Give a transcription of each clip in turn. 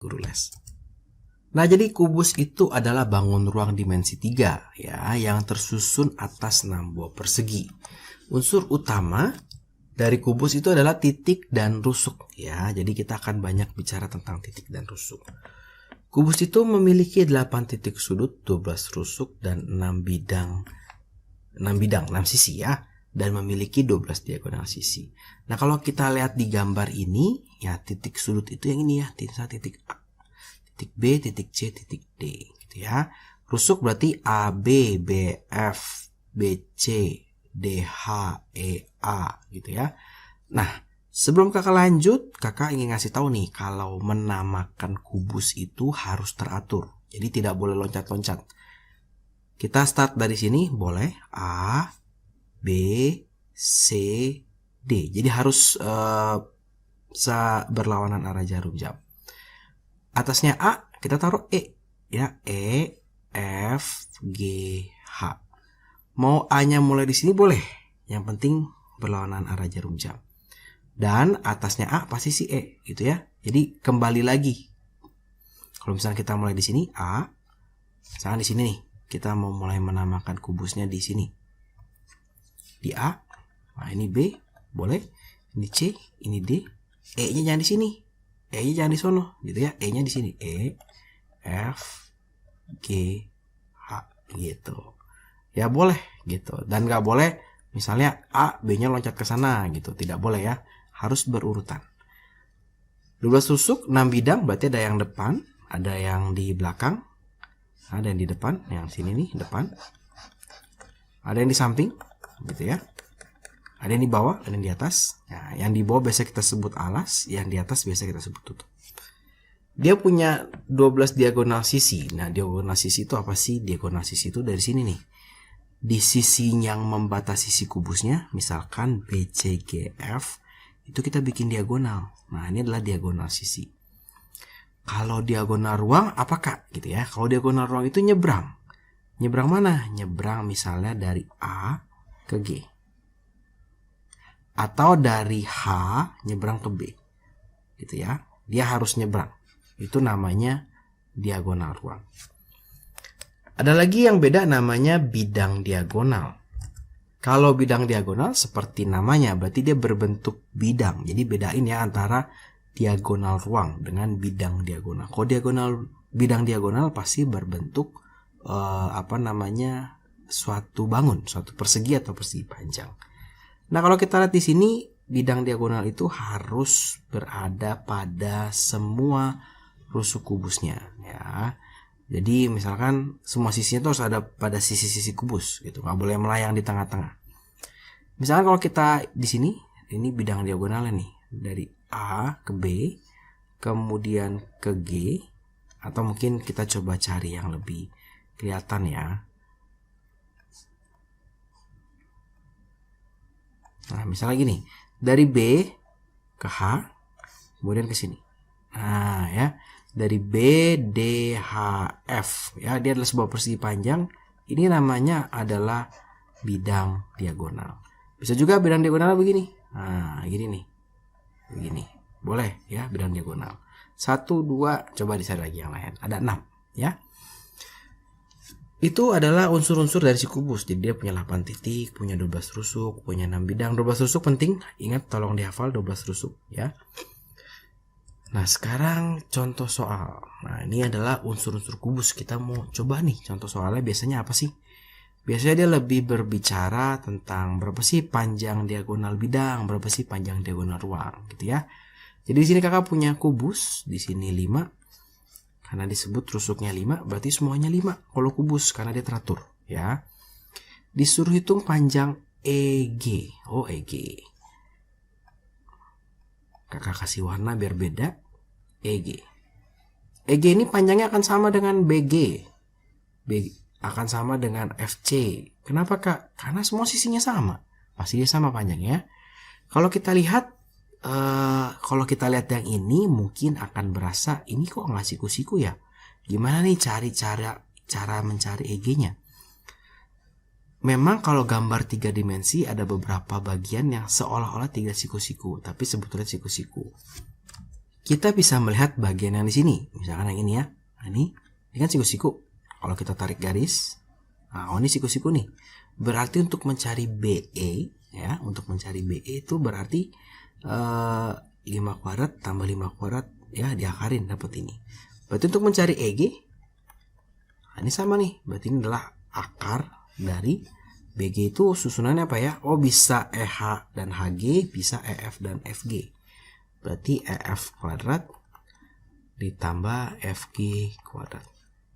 guru les. Nah, jadi kubus itu adalah bangun ruang dimensi 3 ya, yang tersusun atas 6 buah persegi. Unsur utama dari kubus itu adalah titik dan rusuk ya. Jadi kita akan banyak bicara tentang titik dan rusuk. Kubus itu memiliki 8 titik sudut, 12 rusuk dan 6 sisi ya, dan memiliki 12 diagonal sisi. Nah, kalau kita lihat di gambar ini ya, titik sudut itu yang ini ya, titik A, titik B, titik C, titik D gitu ya. Rusuk berarti A, B, B, F, B, C, D, H, E, A gitu ya. Nah, sebelum kakak lanjut, kakak ingin ngasih tahu nih, kalau menamakan kubus itu harus teratur. Jadi tidak boleh loncat-loncat. Kita start dari sini, boleh A, B, C, D. Jadi harus berlawanan arah jarum jam. Atasnya A, kita taruh E ya, E, F, G, H. Mau A-nya mulai di sini boleh, yang penting berlawanan arah jarum jam. Dan atasnya A pasti si E gitu ya. Jadi kembali lagi. Kalau misalnya kita mulai di sini A, misalnya di sini nih, kita mau mulai menamakan kubusnya di sini. Di A, nah ini B, boleh. Ini C, ini D. E-nya jangan di sini. E-nya jangan di sono gitu ya. E-nya di sini. E, F, G, H gitu. Ya boleh gitu. Dan nggak boleh misalnya A, B-nya loncat ke sana gitu. Tidak boleh ya. Harus berurutan. 12 rusuk, 6 bidang, berarti ada yang depan, ada yang di belakang, ada yang di depan, yang sini nih depan. Ada yang di samping gitu ya. Ada yang di bawah, ada yang di atas. Nah, yang di bawah biasa kita sebut alas, yang di atas biasa kita sebut tutup. Dia punya 12 diagonal sisi. Nah, diagonal sisi itu apa sih? Diagonal sisi itu dari sini nih. Di sisi yang membatasi sisi kubusnya, misalkan B, C, G, F, itu kita bikin diagonal. Nah, ini adalah diagonal sisi. Kalau diagonal ruang apakah gitu ya? Kalau diagonal ruang itu nyebrang. Nyebrang mana? Nyebrang misalnya dari A ke G. Atau dari H nyebrang ke B. Gitu ya. Dia harus nyebrang. Itu namanya diagonal ruang. Ada lagi yang beda, namanya bidang diagonal. Kalau bidang diagonal seperti namanya, berarti dia berbentuk bidang. Jadi bedain ya antara diagonal ruang dengan bidang diagonal. Kalau bidang diagonal pasti berbentuk suatu bangun, suatu persegi atau persegi panjang. Nah, kalau kita lihat di sini, bidang diagonal itu harus berada pada semua rusuk kubusnya ya. Jadi misalkan semua sisinya itu harus ada pada sisi-sisi kubus gitu, nggak boleh melayang di tengah-tengah. Misalkan kalau kita di sini, ini bidang diagonalnya nih, dari A ke B, kemudian ke G, atau mungkin kita coba cari yang lebih kelihatan ya. Nah, misalnya gini, dari B ke H, kemudian ke sini. Nah, ya. Dari B, D, H, F. Ya, dia adalah sebuah persegi panjang. Ini namanya adalah bidang diagonal. Bisa juga bidang diagonal begini. Nah, gini nih. Begini. Boleh ya, bidang diagonal. 1, 2, coba dicari lagi yang lain. Ada 6 ya. Itu adalah unsur-unsur dari si kubus. Jadi dia punya 8 titik, punya 12 rusuk, punya 6 bidang. 12 rusuk penting, ingat tolong dihafal 12 rusuk ya. Nah, sekarang contoh soal. Nah, ini adalah unsur-unsur kubus. Kita mau coba nih contoh soalnya biasanya apa sih? Biasanya dia lebih berbicara tentang berapa sih panjang diagonal bidang, berapa sih panjang diagonal ruang gitu ya. Jadi di sini kakak punya kubus, di sini 5. Karena disebut rusuknya 5, berarti semuanya 5 kalau kubus karena dia teratur ya. Disuruh hitung panjang EG. Oh, EG. Kakak kasih warna biar beda. EG. EG ini panjangnya akan sama dengan BG. BG akan sama dengan FC. Kenapa kak? Karena semua sisinya sama. Pasti dia sama panjangnya. Kalau kita lihat yang ini mungkin akan berasa ini kok nggak siku-siku ya. Gimana nih cara mencari EG-nya? Memang kalau gambar 3 dimensi ada beberapa bagian yang seolah-olah 3 siku-siku, tapi sebetulnya siku-siku. kita bisa melihat bagian yang di sini. Misalkan yang ini ya. Nah, ini kan siku-siku. Kalau kita tarik garis, nah ini siku-siku nih. Berarti untuk mencari BE ya, untuk mencari BE itu berarti 5 kuadrat tambah 5 kuadrat ya, diakarin dapat ini. Berarti untuk mencari EG, nah ini sama nih. Berarti ini adalah akar dari BG itu susunannya apa ya? Oh, bisa EH dan HG, bisa EF dan FG. Berarti EF kuadrat ditambah FG kuadrat.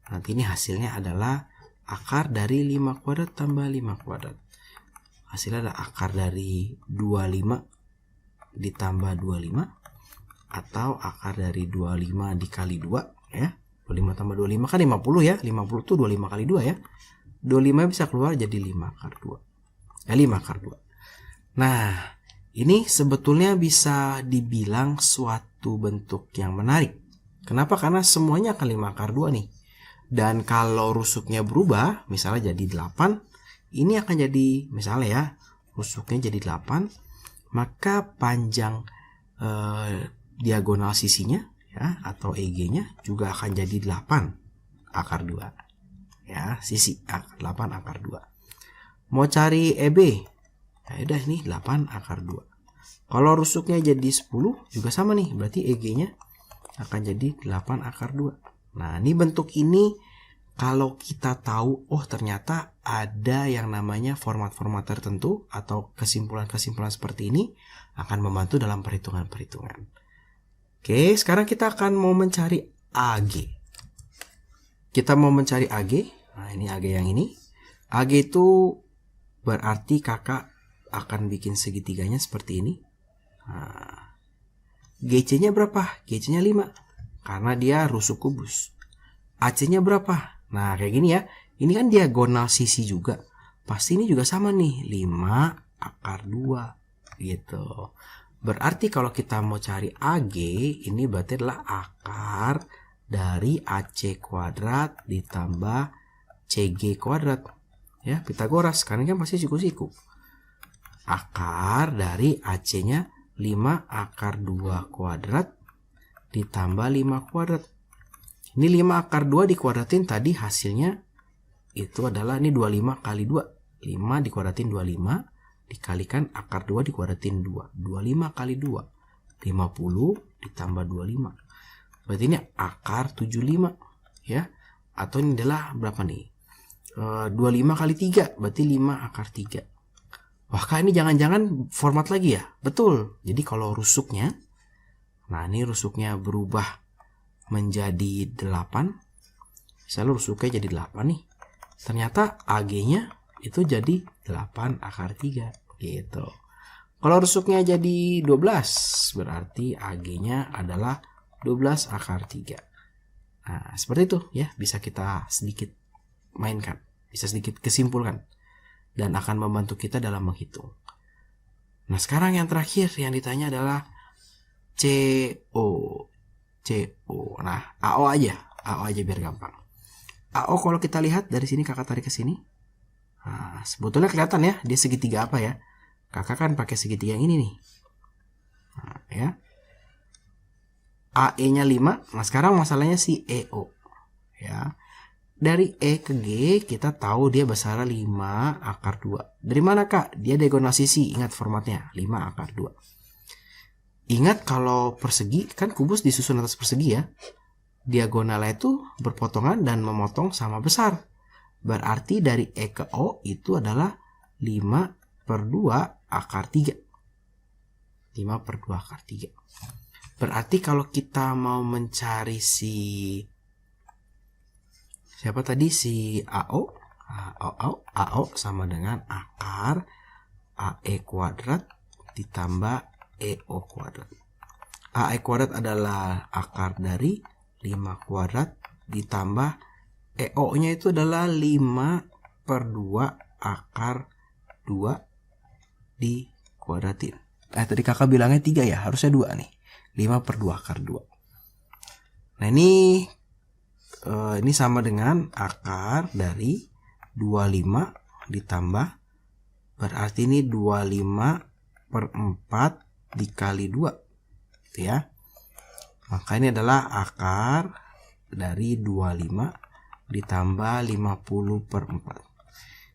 Nanti ini hasilnya adalah akar dari 5 kuadrat tambah 5 kuadrat. Hasilnya adalah akar dari 25 ditambah 25. Atau akar dari 25 dikali 2 ya. 25 tambah 25 kan 50 ya. 50 itu 25 kali 2 ya. 25 bisa keluar jadi 5 akar 2. 5 akar 2. Nah, ini sebetulnya bisa dibilang suatu bentuk yang menarik. Kenapa? Karena semuanya akan 5 akar 2 nih. Dan kalau rusuknya berubah, misalnya jadi 8, ini akan jadi, misalnya ya, rusuknya jadi 8, maka panjang diagonal sisinya ya, atau EG-nya juga akan jadi 8 akar 2. Ya, sisi 8 akar 2. Mau cari EB, ya udah ini 8 akar 2. Kalau rusuknya jadi 10 juga sama nih, berarti EG-nya akan jadi 8 akar 2. Nah, ini bentuk ini kalau kita tahu, oh ternyata ada yang namanya format-format tertentu atau kesimpulan-kesimpulan seperti ini akan membantu dalam perhitungan-perhitungan. Oke, sekarang kita akan mau mencari AG. Kita mau mencari AG. Nah, ini AG yang ini. AG itu berarti kakak akan bikin segitiganya seperti ini. Nah, GC-nya berapa? GC-nya 5. Karena dia rusuk kubus. AC-nya berapa? Nah, kayak gini ya. Ini kan diagonal sisi juga. Pasti ini juga sama nih. 5 akar 2. Gitu. Berarti kalau kita mau cari AG, ini berarti adalah akar dari AC kuadrat ditambah CG kuadrat. Ya, Pitagoras. Karena kan pasti siku-siku. Akar dari AC-nya 5 akar 2 kuadrat ditambah 5 kuadrat. Ini 5 akar 2 dikuadratin tadi hasilnya itu adalah ini 25 kali 2. 5 dikuadratin 25 dikalikan akar 2 dikuadratin 2. 25 kali 2. 50 ditambah 25. Berarti ini akar 75 ya. Atau ini adalah berapa nih? 25 kali 3 berarti 5 akar 3. Wah, Kak, ini jangan-jangan format lagi ya? Betul. Jadi kalau rusuknya, nah ini rusuknya berubah menjadi 8. Misalnya rusuknya jadi 8 nih. Ternyata AG-nya itu jadi 8 akar 3 gitu. Kalau rusuknya jadi 12, berarti AG-nya adalah 12 akar 3. Nah, seperti itu ya, bisa kita sedikit mainkan, bisa sedikit kesimpulkan. Dan akan membantu kita dalam menghitung. Nah, sekarang yang terakhir yang ditanya adalah CO. Nah, AO aja biar gampang. AO kalau kita lihat dari sini, kakak tarik ke sini. Nah, sebetulnya kelihatan ya, dia segitiga apa ya? Kakak kan pakai segitiga yang ini nih. Nah, ya. AE-nya 5. Nah, sekarang masalahnya si EO. Ya. Dari E ke G kita tahu dia besar 5 akar 2. Dari mana, Kak? Dia diagonal sisi. Ingat formatnya 5 akar 2. Ingat kalau persegi kan kubus disusun atas persegi ya. Diagonalnya itu berpotongan dan memotong sama besar. Berarti dari E ke O itu adalah 5 per 2 akar 3. 5 per 2 akar 3. Berarti kalau kita mau mencari siapa tadi? Si AO sama dengan akar AE kuadrat ditambah EO kuadrat. AE kuadrat adalah akar dari 5 kuadrat ditambah EO-nya itu adalah 5 per 2 akar 2 dikuadratin. Tadi kakak bilangnya 3 ya, harusnya 2 nih. 5 per 2 akar 2. Nah, ini sama dengan akar dari 25 ditambah, berarti ini 25 per 4 dikali 2 gitu ya. Maka ini adalah akar dari 25 ditambah 50 per 4.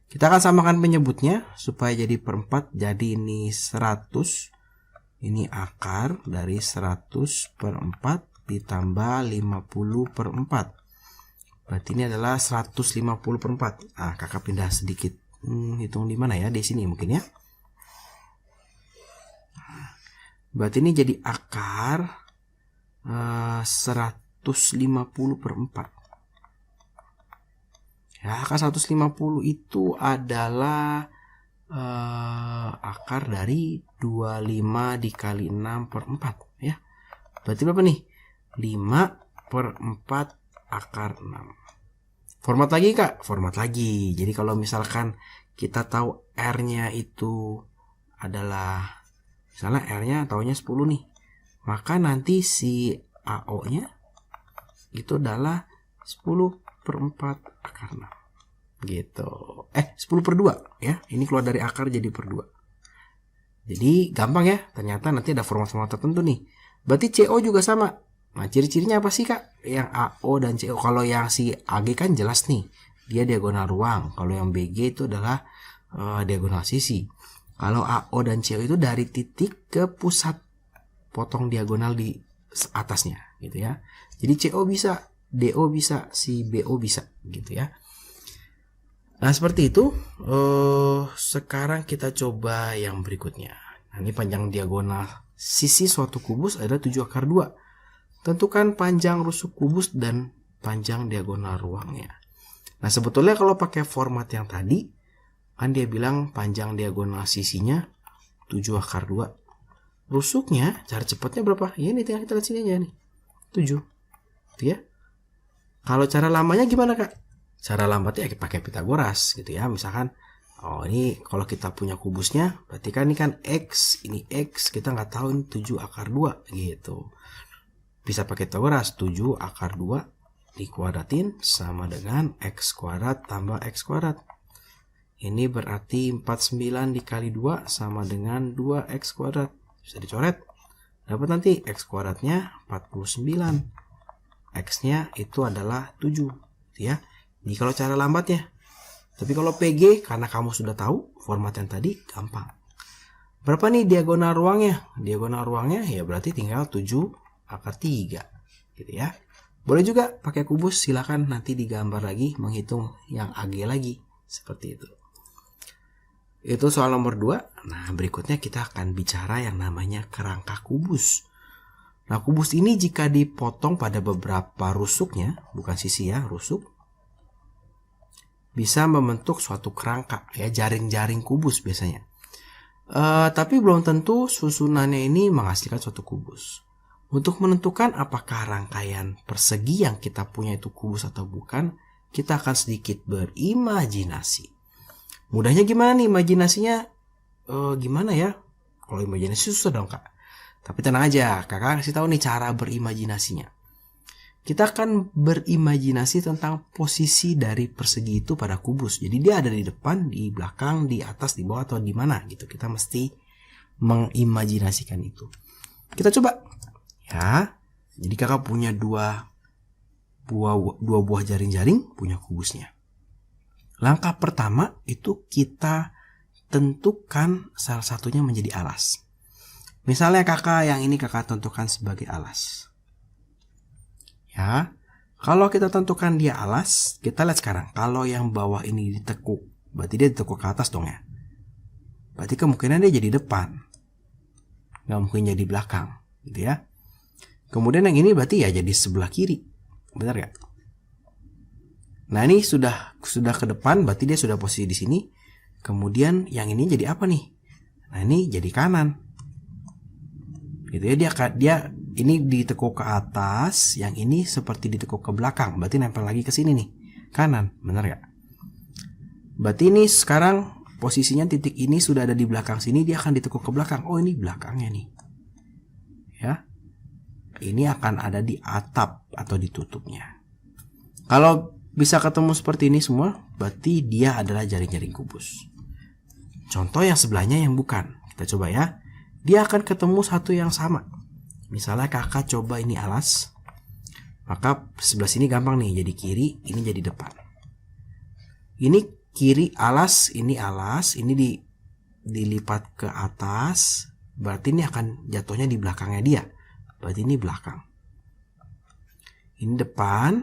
Kita akan samakan penyebutnya supaya jadi per 4. Jadi ini 100. Ini akar dari 100 per 4 ditambah 50 per 4. Berarti ini adalah 150 per 4. Ah, kakak pindah sedikit. Hitung di mana ya? Di sini mungkin ya. Berarti ini jadi akar 150 per 4. Ya, akar 150 itu adalah akar dari 25 dikali 6 per 4 ya. Berarti berapa nih? 5 per 4 akar 6. Format lagi kak? Format lagi. Jadi kalau misalkan kita tahu R-nya itu adalah, misalnya R-nya taunya 10 nih. Maka nanti si AO-nya itu adalah 10 per 4 akar 6. Gitu. 10 per 2 ya. Ini keluar dari akar jadi per 2. Jadi gampang ya. Ternyata nanti ada format-format tertentu nih. Berarti CO juga sama. Nah, ciri-cirinya apa sih kak? Yang AO dan CO. Kalau yang si AG kan jelas nih, dia diagonal ruang. Kalau yang BG itu adalah diagonal sisi. Kalau AO dan CO itu dari titik ke pusat potong diagonal di atasnya gitu ya. Jadi CO bisa, DO bisa, si BO bisa gitu ya. Nah seperti itu. Sekarang kita coba yang berikutnya. Nah, ini panjang diagonal sisi suatu kubus ada 7 akar 2. Tentukan panjang rusuk kubus dan panjang diagonal ruangnya. Nah sebetulnya kalau pakai format yang tadi, kan dia bilang panjang diagonal sisinya 7 akar 2. Rusuknya, cara cepatnya berapa? Ya ini tinggal kita lihat sini aja nih. 7. Gitu ya. Kalau cara lamanya gimana kak? Cara lambatnya pakai Pitagoras gitu ya. Misalkan, ini kalau kita punya kubusnya, berarti kan ini kan X, ini X, kita nggak tahu ini 7 akar 2 gitu. Bisa pakai Pitagoras, 7 akar 2 dikuadratin sama dengan X kuadrat tambah X kuadrat. Ini berarti 49 dikali 2 sama dengan 2X kuadrat. Bisa dicoret. Dapat nanti X kuadratnya 49. X-nya itu adalah 7. Ya. Ini kalau cara lambatnya. Tapi kalau PG, karena kamu sudah tahu format yang tadi, gampang. Berapa nih diagonal ruangnya? Diagonal ruangnya ya berarti tinggal 7 akar 3. Gitu ya. Boleh juga pakai kubus, silakan nanti digambar lagi, menghitung yang AG lagi. Seperti itu. Itu soal nomor 2. Nah berikutnya kita akan bicara yang namanya kerangka kubus. Nah kubus ini jika dipotong pada beberapa rusuknya, bukan sisi ya, rusuk, bisa membentuk suatu kerangka ya, jaring-jaring kubus biasanya. Tapi belum tentu susunannya ini menghasilkan suatu kubus. Untuk menentukan apakah rangkaian persegi yang kita punya itu kubus atau bukan, kita akan sedikit berimajinasi. Mudahnya gimana nih imajinasinya? Gimana ya? Kalau imajinasi susah dong kak. Tapi tenang aja, kakak kasih tahu nih cara berimajinasinya. Kita akan berimajinasi tentang posisi dari persegi itu pada kubus. Jadi dia ada di depan, di belakang, di atas, di bawah, atau di mana gitu. Kita mesti mengimajinasikan itu. Kita coba. Ya, jadi kakak punya dua buah jaring-jaring, punya kubusnya. Langkah pertama itu kita tentukan salah satunya menjadi alas. Misalnya kakak yang ini kakak tentukan sebagai alas. Ya, kalau kita tentukan dia alas, kita lihat sekarang. Kalau yang bawah ini ditekuk, berarti dia ditekuk ke atas dong ya. Berarti kemungkinan dia jadi depan. Nggak mungkin jadi belakang, gitu ya. Kemudian yang ini berarti ya jadi sebelah kiri. Benar gak? Nah ini sudah ke depan, berarti dia sudah posisi di sini. Kemudian yang ini jadi apa nih? Nah ini jadi kanan. Gitu ya, dia ini ditekuk ke atas, yang ini seperti ditekuk ke belakang. Berarti nempel lagi ke sini nih, kanan. Benar gak? Berarti ini sekarang posisinya titik ini sudah ada di belakang sini, dia akan ditekuk ke belakang. Oh ini belakangnya nih. Ya. Ini akan ada di atap atau ditutupnya. Kalau bisa ketemu seperti ini semua, berarti dia adalah jaring-jaring kubus. Contoh yang sebelahnya yang bukan. Kita coba ya. Dia akan ketemu satu yang sama. Misalnya kakak coba ini alas, maka sebelah sini gampang nih, jadi kiri, ini jadi depan. Ini kiri alas, ini dilipat ke atas, berarti ini akan jatuhnya di belakangnya dia. Berarti ini belakang. Ini depan,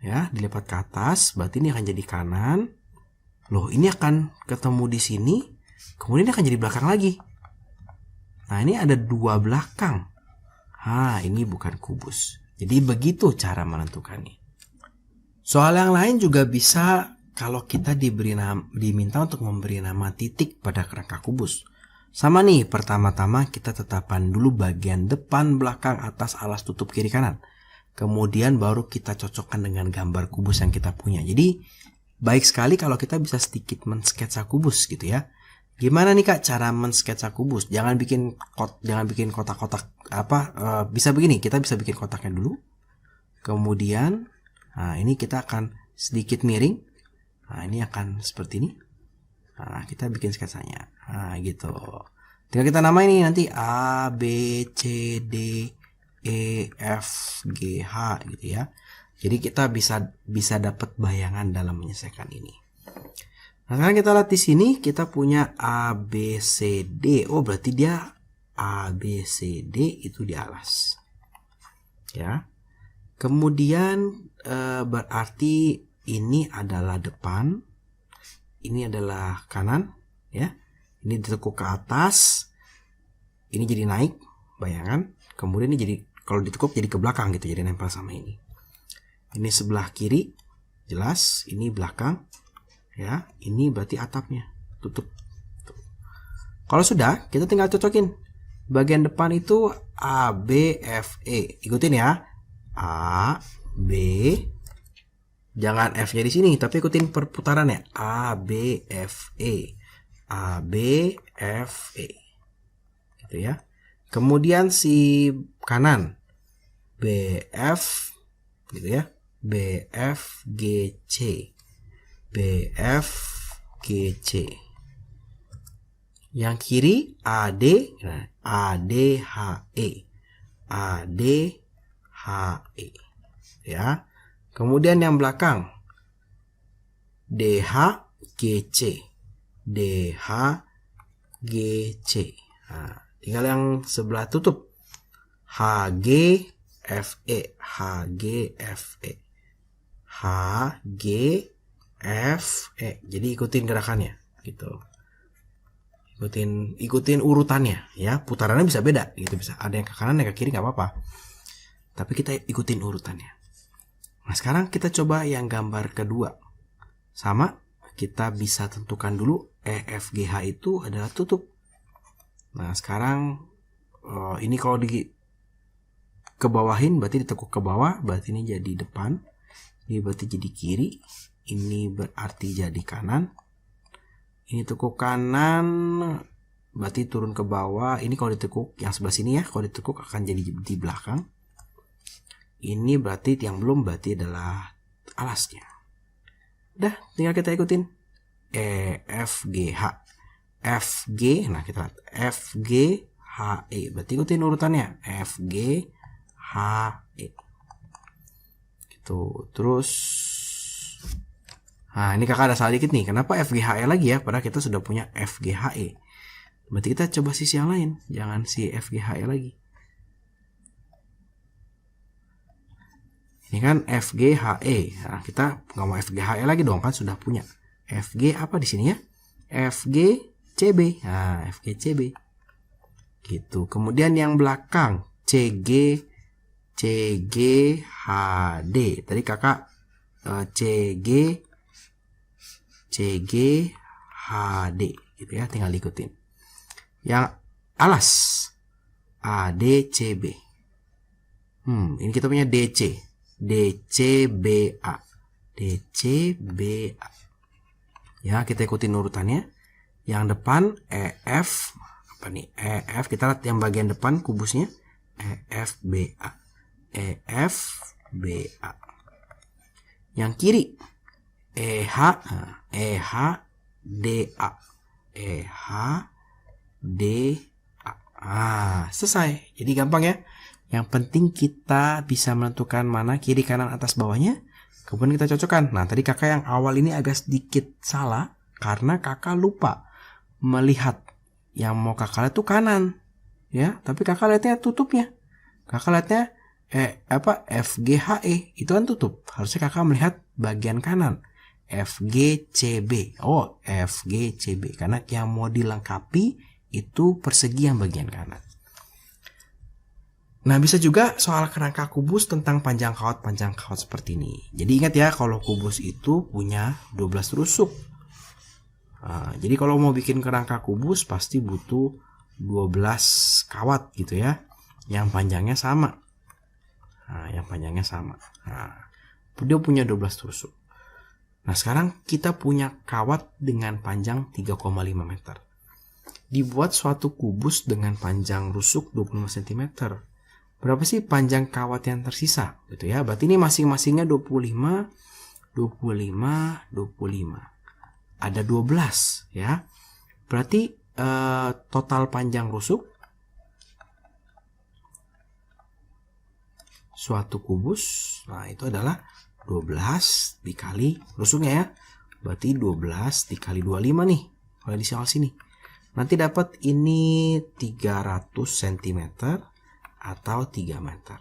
ya, dilipat ke atas, berarti ini akan jadi kanan. Loh, ini akan ketemu di sini, kemudian ini akan jadi belakang lagi. Nah, ini ada dua belakang. Ini bukan kubus. Jadi begitu cara menentukannya. Soal yang lain juga bisa kalau kita diminta untuk memberi nama titik pada kerangka kubus. Sama nih, pertama-tama kita tetapkan dulu bagian depan, belakang, atas, alas, tutup, kiri, kanan. Kemudian baru kita cocokkan dengan gambar kubus yang kita punya. Jadi baik sekali kalau kita bisa sedikit mensketsa kubus gitu ya. Gimana nih Kak cara mensketsa kubus? Jangan bikin kotak-kotak bisa begini, kita bisa bikin kotaknya dulu. Kemudian ini kita akan sedikit miring. Ini akan seperti ini. Kita bikin sketsanya. Gitu. Tinggal kita namain ini nanti A, B, C, D, E, F, G, H gitu ya. Jadi kita bisa dapat bayangan dalam menyelesaikan ini. Nah, sekarang kita lihat di sini kita punya A, B, C, D. Oh, berarti dia A, B, C, D itu di alas. Ya. Kemudian berarti ini adalah depan, ini adalah kanan, ya. Ini ditekuk ke atas, ini jadi naik, bayangan. Kemudian ini jadi kalau ditekuk jadi ke belakang gitu, jadi nempel sama ini. Ini sebelah kiri, jelas. Ini belakang, ya. Ini berarti atapnya, tutup. Kalau sudah, kita tinggal cocokin. Bagian depan itu A, B, F, E. Ikutin ya. A, B, jangan F-nya di sini, tapi ikutin perputarannya. A, B, F, E. A, B, F, E. Gitu ya. Kemudian si kanan B, F, gitu ya. B, F, G, C. B, F, G, C. Yang kiri A, D, A, D, H, E. A, D, H, E. Ya. Kemudian yang belakang DH, GC. DH, GC. Tinggal yang sebelah tutup HG, FE. HG, FE. HG, FE. Jadi ikutin gerakannya gitu. Ikutin urutannya ya. Putarannya bisa beda gitu, bisa ada yang ke kanan, yang ke kiri nggak apa-apa. Tapi kita ikutin urutannya. Nah, sekarang kita coba yang gambar kedua. Sama, kita bisa tentukan dulu EFGH itu adalah tutup. Nah, sekarang ini kalau kebawahin berarti ditekuk ke bawah, berarti ini jadi depan. Ini berarti jadi kiri. Ini berarti jadi kanan. Ini tekuk kanan, berarti turun ke bawah. Ini kalau ditekuk yang sebelah sini ya, kalau ditekuk akan jadi di belakang. Ini berarti yang belum berarti adalah alasnya. Udah, tinggal kita ikutin. E, F, G, H. F, G, nah kita lihat. F, G, H, E. Berarti ikutin urutannya. F, G, H, E. Gitu. Terus. Nah, ini kakak ada salah dikit nih. Kenapa F, G, H, E lagi ya? Padahal kita sudah punya F, G, H, E. Berarti kita coba sisi yang lain. Jangan si F, G, H, E lagi. Ini kan FGHE. Nah, kita nggak mau FGHE lagi dong, kan sudah punya. FG apa di sini ya? FGCB. Nah, FGCB. Gitu. Kemudian yang belakang CGHD. Tadi kakak CGHD gitu ya, tinggal ikutin. Yang alas ADCB. Ini kita punya DC. DCBA. DCBA. Ya, kita ikutin urutannya. Yang depan EF. Apa nih? EF. Kita lihat yang bagian depan kubusnya. EFBA. EFBA. Yang kiri EH. EHDA. EHDA. Selesai. Jadi gampang ya. Yang penting kita bisa menentukan mana kiri, kanan, atas, bawahnya. Kemudian kita cocokkan. Nah, tadi kakak yang awal ini agak sedikit salah karena kakak lupa melihat yang mau kakak lihat itu kanan. Ya, tapi kakak lihatnya tutupnya. Kakak lihatnya FGHE itu kan tutup. Harusnya kakak melihat bagian kanan. FGCB. FGCB karena yang mau dilengkapi itu persegi yang bagian kanan. Nah, bisa juga soal kerangka kubus tentang panjang kawat seperti ini. Jadi ingat ya, kalau kubus itu punya 12 rusuk. Jadi kalau mau bikin kerangka kubus pasti butuh 12 kawat gitu ya. Yang panjangnya sama. Dia punya 12 rusuk. Nah, sekarang kita punya kawat dengan panjang 3,5 meter. Dibuat suatu kubus dengan panjang rusuk 25 cm. Berapa sih panjang kawat yang tersisa? Gitu ya. Berarti ini masing-masingnya 25, 25, 25. Ada 12 ya. Berarti total panjang rusuk suatu kubus, nah itu adalah 12 dikali rusuknya ya. Berarti 12 dikali 25 nih. Kalau di soal sini. Nanti dapat ini 300 cm atau 3 meter.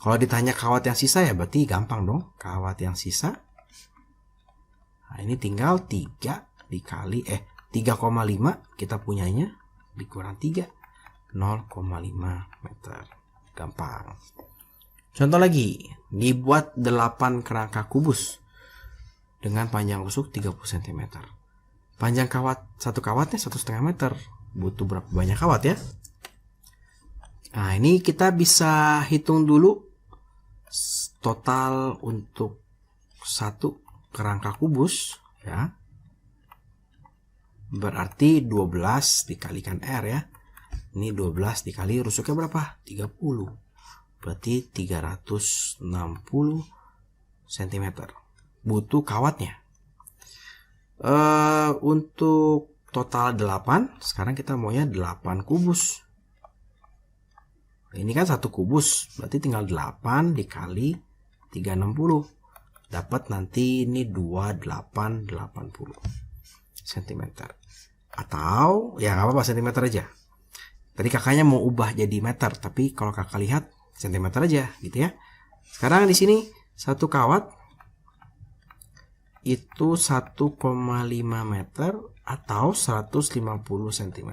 Kalau ditanya kawat yang sisa ya berarti gampang dong. Kawat yang sisa. Nah, ini tinggal 3 dikali 3,5 kita punyanya dikurang 3. 0,5 meter. Gampang. Contoh lagi, dibuat 8 kerangka kubus dengan panjang rusuk 30 cm. Panjang satu kawatnya 1,5 meter. Butuh berapa banyak kawat ya? Nah, ini kita bisa hitung dulu total untuk satu kerangka kubus ya. Berarti 12 dikalikan R ya. Ini 12 dikali rusuknya berapa? 30. Berarti 360 cm. Butuh kawatnya. Untuk total 8, sekarang kita maunya 8 kubus. Ini kan satu kubus, berarti tinggal 8 dikali 360. Dapat nanti ini 2880 cm. Atau ya nggak apa-apa cm aja. Tadi kakaknya mau ubah jadi meter, tapi kalau kakak lihat cm aja gitu ya. Sekarang di sini satu kawat itu 1,5 meter atau 150 cm.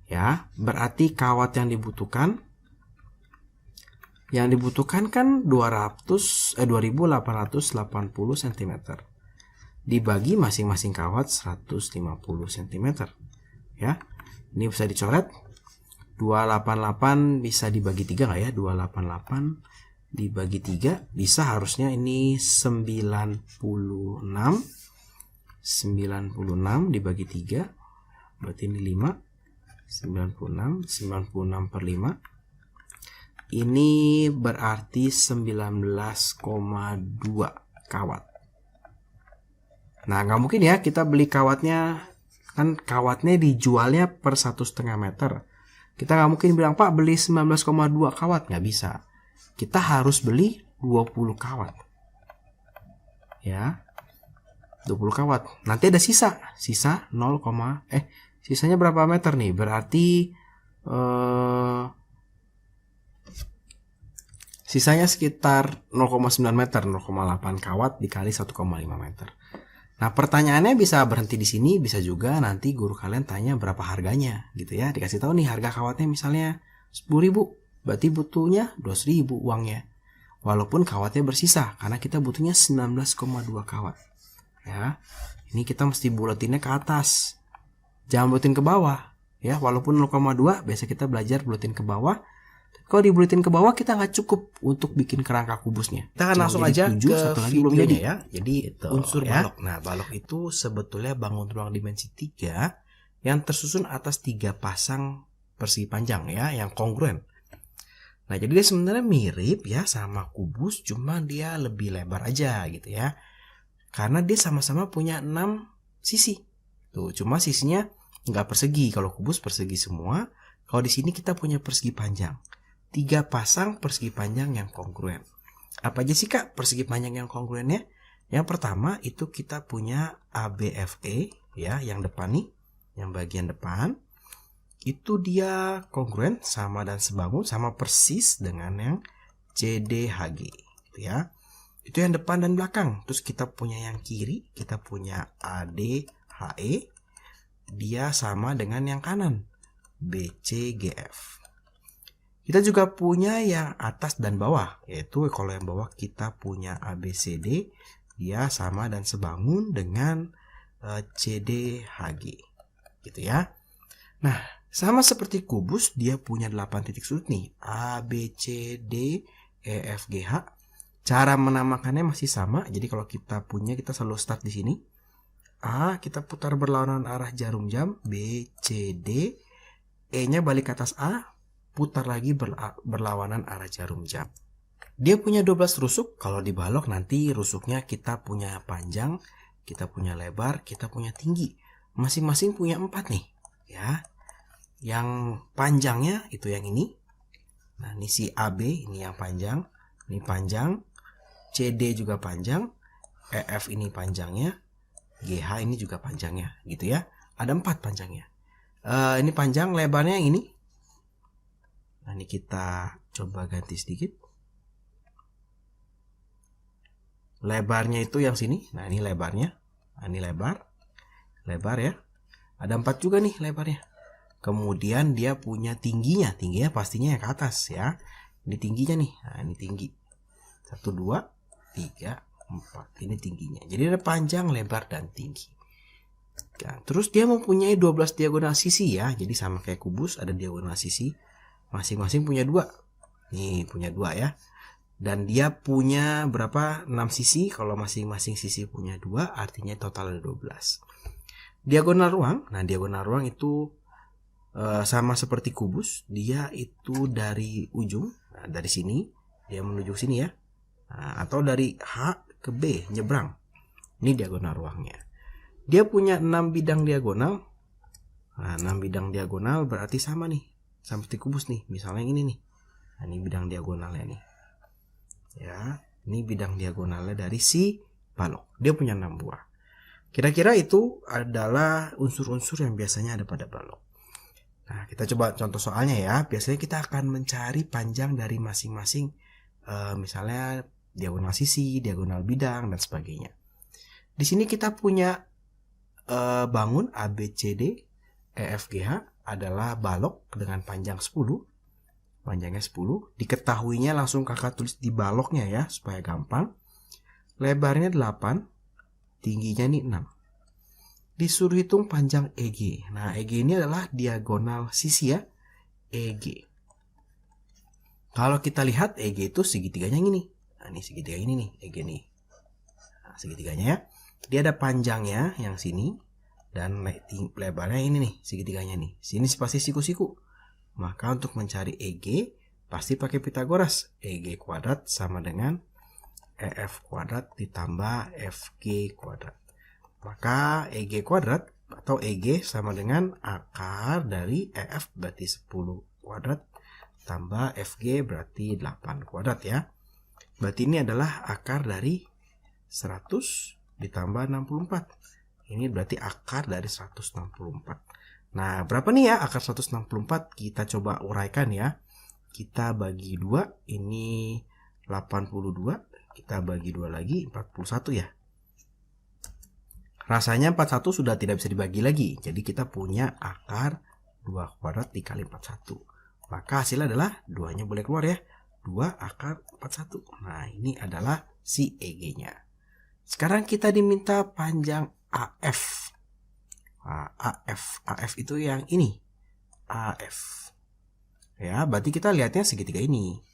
Ya, berarti kawat yang dibutuhkan kan 2880 cm. Dibagi masing-masing kawat 150 cm. Ya. Ini bisa dicoret. 288 bisa dibagi 3 nggak ya? 288 dibagi 3 bisa, harusnya ini 96 dibagi 3 berarti ini 5. 96 per 5 ini berarti 19,2 kawat. Nah, nggak mungkin ya kita beli kawatnya, kan kawatnya dijualnya per 1,5 meter. Kita nggak mungkin bilang, Pak beli 19,2 kawat, nggak bisa. Kita harus beli 20 kawat. Ya. 20 kawat. Nanti ada sisa 0, sisanya berapa meter nih? Berarti sisanya sekitar 0,9 meter, 0,8 kawat dikali 1,5 meter. Nah, pertanyaannya bisa berhenti di sini, bisa juga nanti guru kalian tanya berapa harganya gitu ya. Dikasih tahu nih harga kawatnya misalnya 10.000. Berarti butuhnya 12.000 uangnya. Walaupun kawatnya bersisa karena kita butuhnya 19,2 kawat. Ya. Ini kita mesti buletinnya ke atas. Jangan buletin ke bawah. Ya, walaupun 0,2 biasa kita belajar buletin ke bawah. Kalau dibuletin ke bawah kita nggak cukup untuk bikin kerangka kubusnya. Kita akan langsung aja ke videonya ya. Jadi itu unsur balok. Nah, balok itu sebetulnya bangun ruang dimensi 3 yang tersusun atas 3 pasang persegi panjang ya, yang kongruen. Nah, jadi dia sebenarnya mirip ya sama kubus, cuma dia lebih lebar aja gitu ya. Karena dia sama-sama punya 6 sisi. Tuh, cuma sisinya nggak persegi. Kalau kubus persegi semua, Kalau di sini kita punya persegi panjang. 3 pasang persegi panjang yang kongruen. Apa aja sih Kak persegi panjang yang kongruennya? Yang pertama itu kita punya ABFE ya, yang depan nih, yang bagian depan. Itu dia kongruen sama dan sebangun, sama persis dengan yang CDHG gitu ya. Itu yang depan dan belakang. Terus kita punya yang kiri, kita punya ADHE. Dia sama dengan yang kanan, BCGF. Kita juga punya yang atas dan bawah, yaitu kalau yang bawah kita punya ABCD, dia sama dan sebangun dengan CDHG gitu ya. Nah, sama seperti kubus, dia punya 8 titik sudut nih, A, B, C, D, E, F, G, H. Cara menamakannya masih sama, jadi kalau kita punya, kita selalu start di sini. A, kita putar berlawanan arah jarum jam, B, C, D, E-nya balik ke atas A, putar lagi berlawanan arah jarum jam. Dia punya 12 rusuk, kalau di balok nanti rusuknya kita punya panjang, kita punya lebar, kita punya tinggi. Masing-masing punya 4 nih, ya. Yang panjangnya itu yang ini. Nah, ini si AB, ini yang panjang, ini panjang. CD juga panjang, EF ini panjangnya, GH ini juga panjangnya, gitu ya. Ada 4 panjangnya. Ini panjang, lebarnya yang ini. Nah, ini kita coba ganti sedikit. Lebarnya itu yang sini. Nah, ini lebarnya. Nah, ini lebar ya. Ada 4 juga nih lebarnya. Kemudian dia punya tingginya. Tingginya pastinya yang ke atas ya. Ini tingginya nih. Nah, ini tinggi. 1, 2, 3, 4. Ini tingginya. Jadi ada panjang, lebar, dan tinggi. Nah, terus dia mempunyai 12 diagonal sisi ya. Jadi sama kayak kubus, ada diagonal sisi. Masing-masing punya 2. Nih punya 2 ya. Dan dia punya berapa? 6 sisi. Kalau masing-masing sisi punya 2, artinya total ada 12. Diagonal ruang. Nah, diagonal ruang itu sama seperti kubus. Dia itu dari ujung. Nah, dari sini. Dia menuju sini ya. Nah, atau dari H ke B. Nyebrang. Ini diagonal ruangnya. Dia punya 6 bidang diagonal. Nah, 6 bidang diagonal berarti sama nih. Seperti kubus nih. Misalnya yang ini nih. Nah, ini bidang diagonalnya nih. Ya, ini bidang diagonalnya dari si balok. Dia punya 6 buah. Kira-kira itu adalah unsur-unsur yang biasanya ada pada balok. Nah, kita coba contoh soalnya ya. Biasanya kita akan mencari panjang dari masing-masing, misalnya diagonal sisi, diagonal bidang, dan sebagainya. Di sini kita punya bangun ABCD, EFGH adalah balok dengan panjang 10. Panjangnya 10. Diketahuinya langsung kakak tulis di baloknya ya, supaya gampang. Lebarnya 8. Tingginya nih 6. Disuruh hitung panjang EG. Nah, EG ini adalah diagonal sisi ya. EG. Kalau kita lihat EG itu segitiganya yang ini. Nah, ini segitiga ini nih, EG nih. Nah, segitiganya ya. Dia ada panjangnya yang sini. Dan lebarnya ini nih, segitiganya nih. Sini pasti siku-siku. Maka untuk mencari EG, pasti pakai Pitagoras. EG kuadrat sama dengan EF kuadrat ditambah FG kuadrat. Maka EG kuadrat atau EG sama dengan akar dari EF berarti 10 kuadrat tambah FG berarti 8 kuadrat ya. Berarti ini adalah akar dari 100 ditambah 64. Ini berarti akar dari 164. Nah, berapa nih ya akar 164? Kita coba uraikan ya. Kita bagi 2, ini 82. Kita bagi 2 lagi, 41 ya. Rasanya 41 sudah tidak bisa dibagi lagi. Jadi kita punya akar 2 kuadrat dikali 41. Maka hasilnya adalah 2-nya boleh keluar ya. 2 akar 41. Nah, ini adalah si EG-nya. Sekarang kita diminta panjang AF. Nah, AF itu yang ini. AF. Ya, berarti kita lihatnya segitiga ini.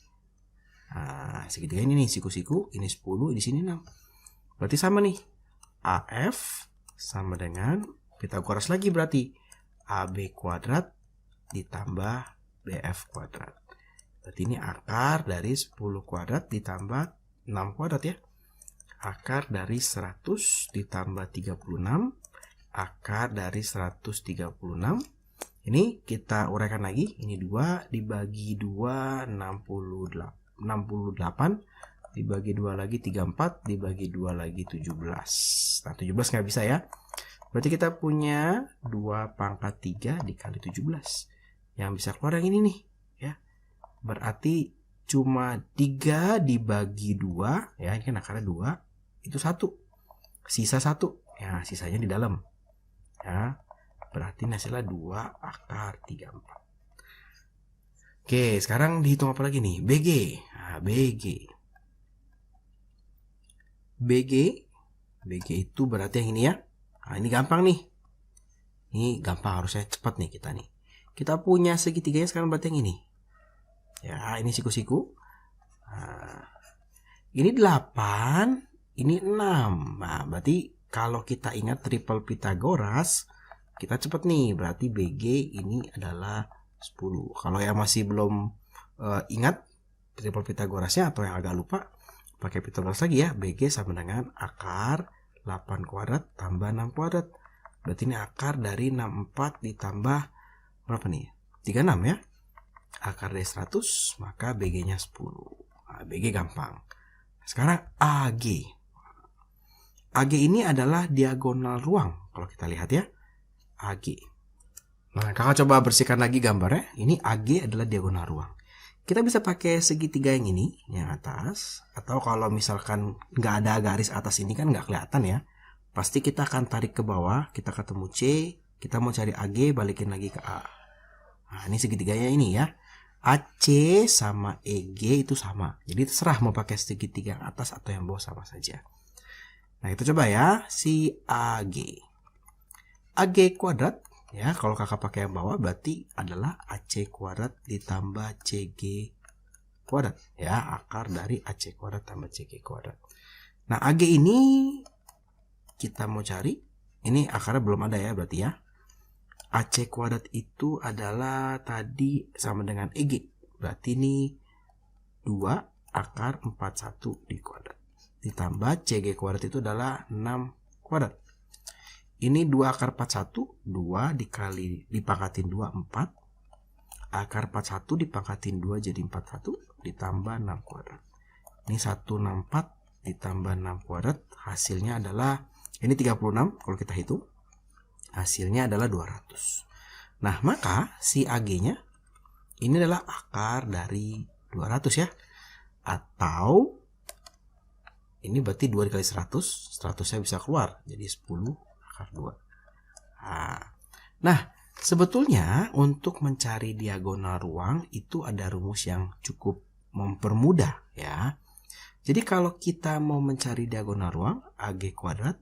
Nah, segitiga ini nih, siku-siku, ini 10, di sini 6. Berarti sama nih. AF sama dengan Pitagoras lagi berarti AB kuadrat ditambah BF kuadrat. Berarti ini akar dari 10 kuadrat ditambah 6 kuadrat ya. Akar dari 100 ditambah 36. Akar dari 136. Ini kita uraikan lagi. Ini 2 dibagi 2 68. Dibagi 2 lagi 34. Dibagi 2 lagi 17. Nah 17 nggak bisa ya. Berarti kita punya 2 pangkat 3 dikali 17. Yang bisa keluar yang ini nih ya. Berarti cuma 3 dibagi 2 ya, ini kan akarnya 2, itu 1. Sisa 1. Ya, sisanya di dalam. Ya. Berarti hasilnya 2 akar 34. Oke, sekarang dihitung apa lagi nih? BG. Nah, BG. BG itu berarti yang ini ya. Nah, ini gampang nih. Ini gampang, harusnya cepat nih kita nih. Kita punya segitiganya sekarang berarti yang ini. Ya, ini siku-siku. Nah, ini 8, ini 6. Nah, berarti kalau kita ingat triple Pythagoras, kita cepat nih. Berarti BG ini adalah 10. Kalau yang masih belum ingat triple Pythagorasnya atau yang agak lupa, pakai Pythagoras lagi ya. BG sama dengan akar 8 kuadrat tambah 6 kuadrat. Berarti ini akar dari 64 ditambah berapa nih? 36 ya. Akar dari 100, maka BG-nya 10. Nah, BG gampang. Sekarang AG. AG ini adalah diagonal ruang. Kalau kita lihat ya. AG. Nah, kakak coba bersihkan lagi gambarnya. Ini AG adalah diagonal ruang. Kita bisa pakai segitiga yang ini, yang atas. Atau kalau misalkan nggak ada garis atas ini kan nggak kelihatan ya. Pasti kita akan tarik ke bawah. Kita ketemu C. Kita mau cari AG, balikin lagi ke A. Nah, ini segitiganya ini ya. AC sama EG itu sama. Jadi terserah mau pakai segitiga yang atas atau yang bawah sama saja. Nah, kita coba ya. Si AG. AG kuadrat. Ya, kalau kakak pakai yang bawah berarti adalah AC kuadrat ditambah CG kuadrat. Ya, akar dari AC kuadrat tambah CG kuadrat. Nah, AG ini kita mau cari. Ini akarnya belum ada ya berarti ya. AC kuadrat itu adalah tadi sama dengan EG. Berarti ini 2 akar 41 di kuadrat. Ditambah CG kuadrat itu adalah 6 kuadrat. Ini 2 akar 41, 2 dikali dipangkatin 2, 4. Akar 41 dipangkatin 2 jadi 41, ditambah 6 kuadrat. Ini 164 ditambah 6 kuadrat, hasilnya adalah, ini 36 kalau kita hitung. Hasilnya adalah 200. Nah, maka si AG-nya ini adalah akar dari 200 ya. Atau, ini berarti 2 dikali 100, 100-nya bisa keluar. Jadi 10 akar 2. Nah, sebetulnya untuk mencari diagonal ruang itu ada rumus yang cukup mempermudah ya. Jadi kalau kita mau mencari diagonal ruang AG kuadrat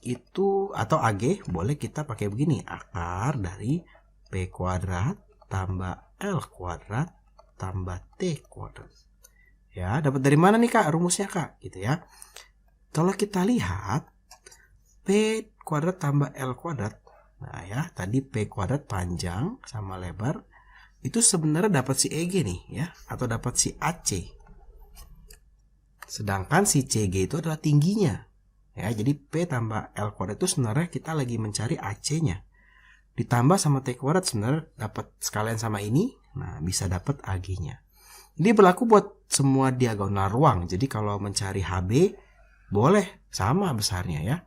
itu atau AG boleh kita pakai begini, akar dari P kuadrat tambah L kuadrat tambah T kuadrat. Ya, dapat dari mana nih Kak rumusnya Kak? Gitu ya. Kalau kita lihat P kuadrat tambah L kuadrat. Nah ya, tadi P kuadrat panjang sama lebar. Itu sebenarnya dapat si EG nih ya. Atau dapat si AC. Sedangkan si CG itu adalah tingginya. Ya, jadi P tambah L kuadrat itu sebenarnya kita lagi mencari AC-nya. Ditambah sama T kuadrat sebenarnya dapat sekalian sama ini. Nah, bisa dapat AG-nya. Ini berlaku buat semua diagonal ruang. Jadi kalau mencari HB boleh sama besarnya ya.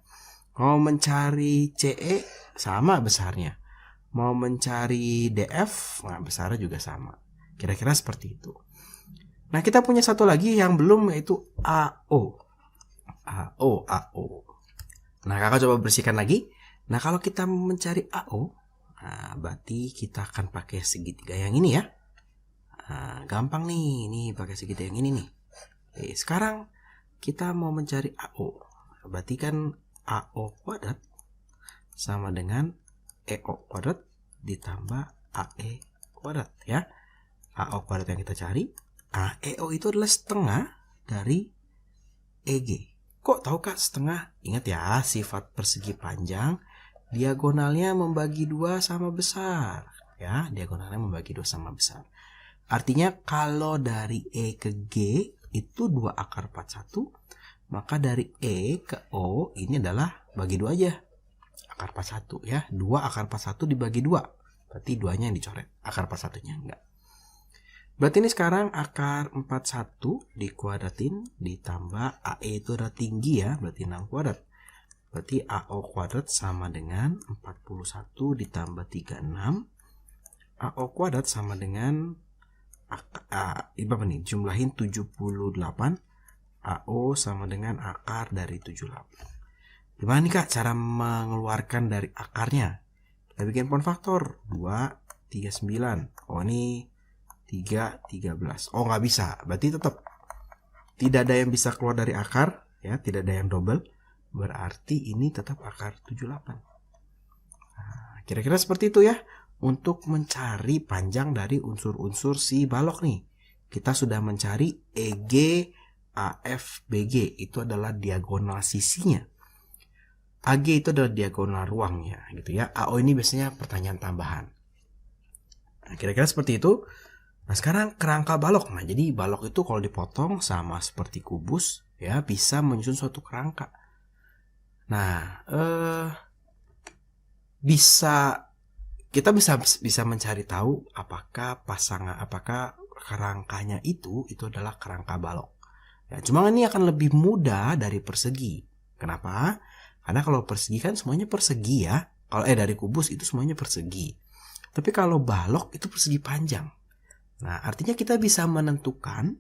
Mau mencari CE sama besarnya. Mau mencari DF, nah besarnya juga sama. Kira-kira seperti itu. Nah, kita punya satu lagi yang belum, yaitu AO. AO. Nah, kakak coba bersihkan lagi. Nah, kalau kita mencari AO, nah, berarti kita akan pakai segitiga yang ini ya. Nah, gampang nih, ini pakai segitiga yang ini nih. Oke, sekarang kita mau mencari AO. Berarti kan AO kuadrat sama dengan EO kuadrat ditambah AE kuadrat ya. AO kuadrat yang kita cari. EO itu adalah setengah dari EG. Kok tahu Kak setengah? Ingat ya, sifat persegi panjang diagonalnya membagi 2 sama besar. Ya, diagonalnya membagi 2 sama besar. Artinya kalau dari E ke G itu 2 akar 41. Maka dari E ke O ini adalah bagi 2 aja. Akar 41 ya. 2 akar 41 dibagi 2. Berarti 2-nya yang dicoret, akar 41-nya enggak. Berarti ini sekarang akar 41 dikuadratin ditambah AE itu udah tinggi ya, berarti 6 kuadrat. Berarti AO kuadrat sama dengan 41 ditambah 36. AO kuadrat sama dengan berapa nih? Jumlahin 78. AO sama dengan akar dari 78. Gimana nih Kak cara mengeluarkan dari akarnya? Kita bikin poin faktor. 2, 39. Oh ini 3, 13. Oh nggak bisa. Berarti tetap tidak ada yang bisa keluar dari akar. Ya, tidak ada yang double. Berarti ini tetap akar 78. Nah, kira-kira seperti itu ya. Untuk mencari panjang dari unsur-unsur si balok nih. Kita sudah mencari EG, AF, BG. Itu adalah diagonal sisinya. AG itu adalah diagonal ruangnya gitu ya. AO ini biasanya pertanyaan tambahan. Nah, kira-kira seperti itu. Nah sekarang kerangka balok. Nah jadi balok itu kalau dipotong sama seperti kubus ya bisa menyusun suatu kerangka. Nah kita bisa mencari tahu apakah kerangkanya itu adalah kerangka balok. Ya, cuma ini akan lebih mudah dari persegi. Kenapa? Karena kalau persegi kan semuanya persegi ya. Kalau dari kubus itu semuanya persegi. Tapi kalau balok itu persegi panjang. Nah, artinya kita bisa menentukan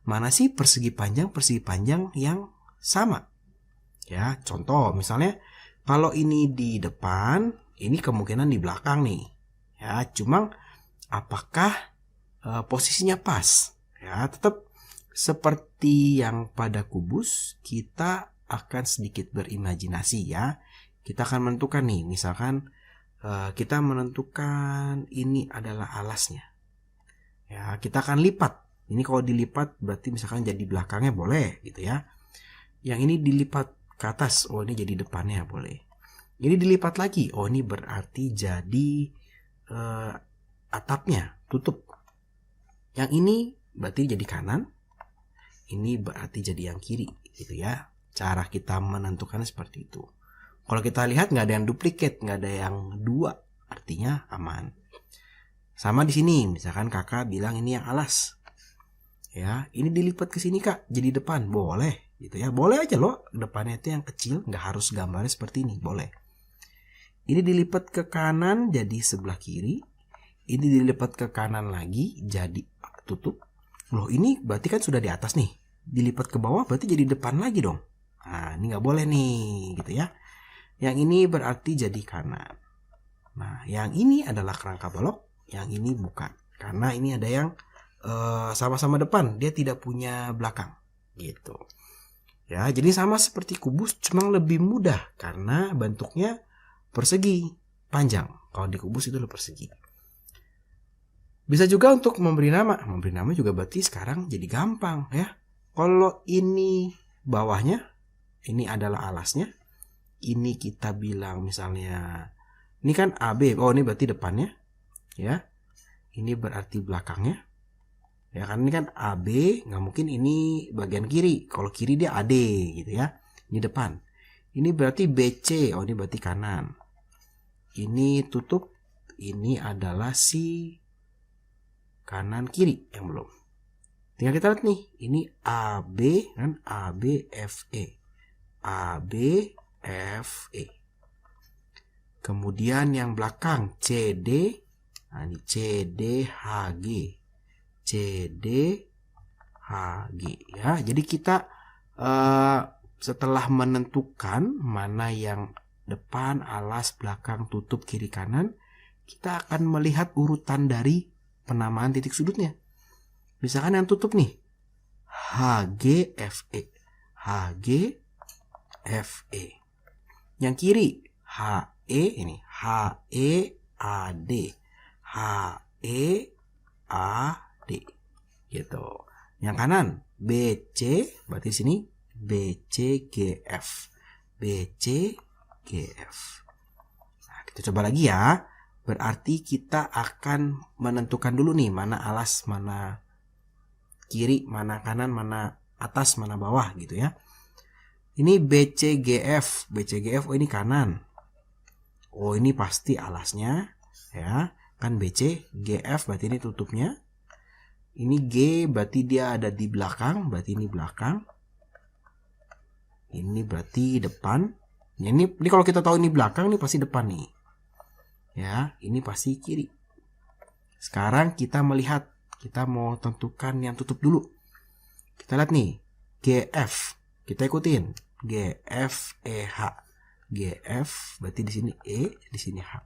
mana sih persegi panjang yang sama. Ya, contoh misalnya kalau ini di depan, ini kemungkinan di belakang nih. Ya, cuma apakah posisinya pas? Ya, tetap seperti yang pada kubus, kita akan sedikit berimajinasi ya. Kita akan menentukan nih, misalkan kita menentukan ini adalah alasnya. Ya, kita akan lipat. Ini kalau dilipat berarti misalkan jadi belakangnya boleh gitu ya. Yang ini dilipat ke atas, oh ini jadi depannya boleh. Ini dilipat lagi, oh ini berarti jadi atapnya, tutup. Yang ini berarti jadi kanan. Ini berarti jadi yang kiri gitu ya. Cara kita menentukannya seperti itu. Kalau kita lihat nggak ada yang duplikat, nggak ada yang dua, artinya aman. Sama di sini, misalkan kakak bilang ini yang alas. Ya, ini dilipat ke sini kak, jadi depan, boleh gitu ya. Boleh aja loh, depannya itu yang kecil, nggak harus gambarnya seperti ini, boleh. Ini dilipat ke kanan jadi sebelah kiri. Ini dilipat ke kanan lagi jadi tutup. Loh ini berarti kan sudah di atas nih. Dilipat ke bawah berarti jadi depan lagi dong. Nah ini nggak boleh nih gitu ya. Yang ini berarti jadi kanan. Nah yang ini adalah kerangka balok. Yang ini bukan. Karena ini ada yang sama-sama depan. Dia tidak punya belakang. Gitu. Ya jadi sama seperti kubus. Cuma lebih mudah. Karena bentuknya persegi. Panjang. Kalau di kubus itu lebih persegi. Bisa juga untuk memberi nama. Memberi nama juga berarti sekarang jadi gampang ya. Kalau ini bawahnya. Ini adalah alasnya. Ini kita bilang misalnya. Ini kan AB. Oh ini berarti depannya. Ya. Ini berarti belakangnya. Ya kan ini kan AB. Nggak mungkin ini bagian kiri. Kalau kiri dia AD gitu ya. Ini depan. Ini berarti BC. Oh ini berarti kanan. Ini tutup. Ini adalah si kanan kiri yang belum. Tinggal kita lihat nih. Ini AB kan ABFE. ABFE. Kemudian yang belakang CD. Nah ini CDHG. CDHG ya. Jadi kita setelah menentukan mana yang depan, alas, belakang, tutup, kiri, kanan, kita akan melihat urutan dari penamaan titik sudutnya. Misalkan yang tutup nih HGFE. HGFE. Yang kiri HE ini HEAD. HEAD gitu. Yang kanan BC berarti sini BCGF. BCGF. Nah, kita coba lagi ya. Berarti kita akan menentukan dulu nih mana alas, mana kiri, mana kanan, mana atas, mana bawah gitu ya. Ini BCGF. BCGF oh ini kanan. Oh ini pasti alasnya ya. kan BC, GF berarti ini tutupnya. Ini G berarti dia ada di belakang, berarti ini belakang. Ini berarti depan. Ini kalau kita tahu ini belakang, ini pasti depan nih. Ya, ini pasti kiri. Sekarang kita melihat, kita mau tentukan yang tutup dulu. Kita lihat nih, GF. Kita ikutin. GF EH. GF berarti di sini E, di sini H.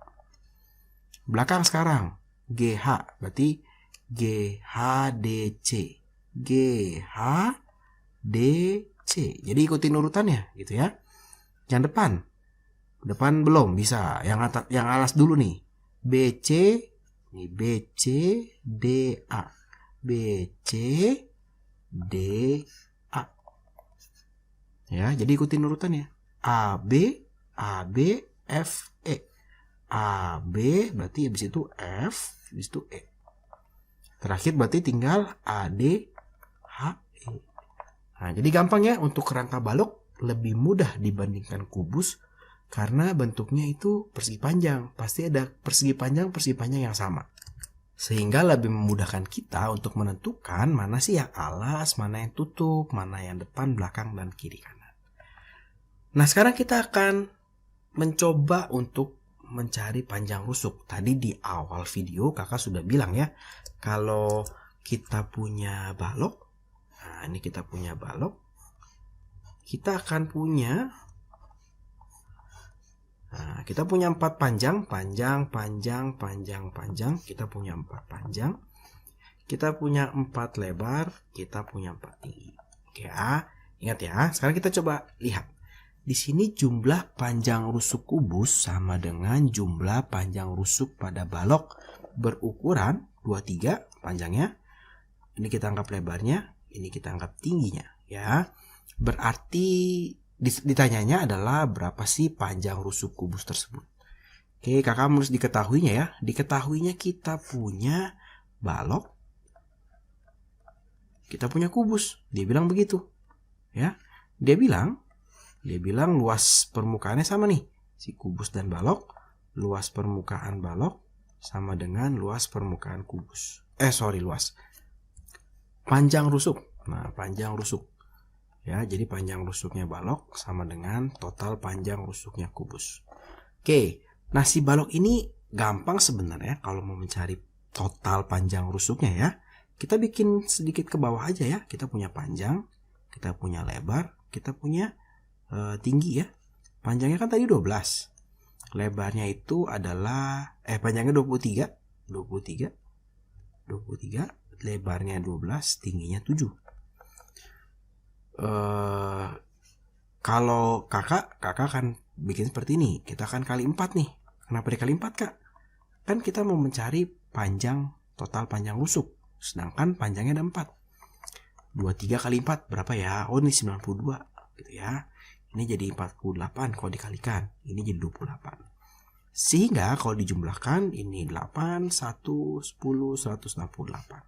Belakang sekarang GH berarti GHDC. GHDC. Jadi ikutin urutannya gitu ya. Yang depan belum bisa. Yang alas dulu nih. BC, ini BC DA. BC DA. Ya, jadi ikutin urutannya. AB F E. AB berarti habis itu F, habis itu E. Terakhir berarti tinggal AD H E. Nah, jadi gampang ya, untuk kerangka balok lebih mudah dibandingkan kubus karena bentuknya itu persegi panjang. Pasti ada persegi panjang yang sama. Sehingga lebih memudahkan kita untuk menentukan mana sih yang alas, mana yang tutup, mana yang depan, belakang, dan kiri kanan. Nah, sekarang kita akan mencoba untuk mencari panjang rusuk. Tadi di awal video kakak sudah bilang ya, kalau kita punya balok, nah ini kita punya balok, kita akan punya, nah kita punya 4 panjang, kita punya 4 panjang, kita punya 4 lebar, kita punya 4 tinggi. Oke ya, ingat ya. Sekarang kita coba lihat. Di sini jumlah panjang rusuk kubus sama dengan jumlah panjang rusuk pada balok berukuran 23 panjangnya. Ini kita anggap lebarnya, ini kita anggap tingginya ya. Berarti ditanyanya adalah berapa sih panjang rusuk kubus tersebut. Oke, kakak harus diketahuinya ya. Diketahuinya kita punya balok, kita punya kubus. Dia bilang begitu ya. Dia bilang luas permukaannya sama nih. Si kubus dan balok, luas permukaan balok sama dengan luas permukaan kubus. Luas panjang rusuk. Nah, panjang rusuk. Ya, jadi panjang rusuknya balok sama dengan total panjang rusuknya kubus. Oke, nah si balok ini gampang sebenarnya kalau mau mencari total panjang rusuknya ya. Kita bikin sedikit ke bawah aja ya. Kita punya panjang, kita punya lebar, kita punya tinggi ya. Panjangnya kan tadi 12. Lebarnya itu adalah panjangnya 23, lebarnya 12, tingginya 7. Kalau kakak kan bikin seperti ini. Kita akan kali 4 nih. Kenapa dikali 4, Kak? Kan kita mau mencari total panjang rusuk. Sedangkan panjangnya ada 4. 23 kali 4 berapa ya? Oh, ini 92 gitu ya. Ini jadi 48 kalau dikalikan. Ini jadi 28. Sehingga kalau dijumlahkan ini 8, 1, 10, 168.